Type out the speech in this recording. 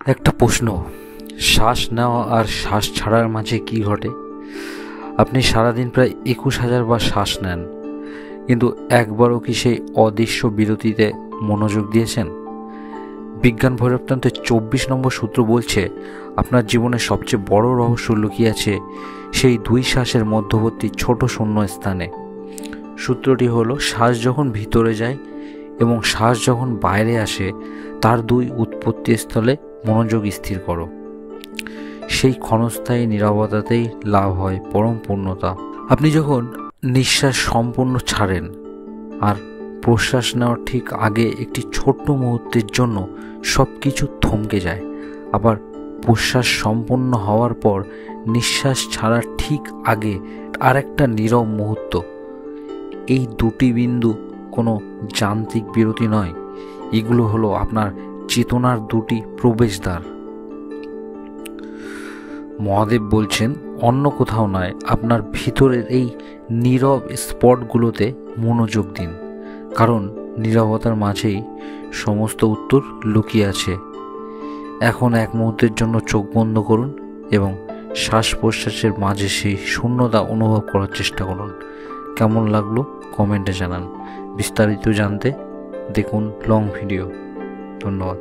একটা প্রশ্ন, শ্বাস নেওয়া আর শ্বাস ছাড়ার মাঝে কি ঘটে? আপনি সারাদিন প্রায় 21,000 বার শ্বাস নেন, কিন্তু একবারও কি সেই অদৃশ্য বিরতিতে মনোযোগ দিয়েছেন? বিজ্ঞান ভৈরবতন্ত্রের 24 নম্বর সূত্র বলছে, আপনার জীবনের সবচেয়ে বড় রহস্য লুকিয়ে আছে সেই দুই শ্বাসের মধ্যবর্তী ছোট শূন্য স্থানে। সূত্রটি হলো, শ্বাস যখন ভিতরে যায় এবং শ্বাস যখন বাইরে আসে, তার দুই উৎপত্তি স্থলে মনোযোগ স্থির করো। সেই ক্ষণস্থায়ী নীরবতাতেই লাভ হয় পরম পূর্ণতা। আপনি যখন নিঃশ্বাস সম্পূর্ণ ছাড়েন আর প্রশ্বাস নেওয়ার ঠিক আগে একটি ছোট্ট মুহূর্তের জন্য সব কিছু থমকে যায়, আবার প্রশ্বাস সম্পূর্ণ হওয়ার পর নিঃশ্বাস ছাড়ার ঠিক আগে আর একটা নীরব মুহূর্ত, এই দুটি বিন্দু কোনো যান্ত্রিক বিরতি নয়, এগুলো হলো আপনার চেতনার দুটি প্রবেশদ্বার। মহাদেব বলছেন, অন্য কোথাও নয়, আপনার ভিতরের এই নীরব স্পটগুলোতে মনোযোগ দিন, কারণ নীরবতার মাঝেই সমস্ত উত্তর লুকিয়ে আছে। এখন এক মুহূর্তের জন্য চোখ বন্ধ করুন এবং শ্বাস প্রশ্বাসের মাঝে সেই শূন্যতা অনুভব করার চেষ্টা করুন। কেমন লাগলো কমেন্টে জানান। বিস্তারিত জানতে দেখুন লং ভিডিও। ধন্যবাদ।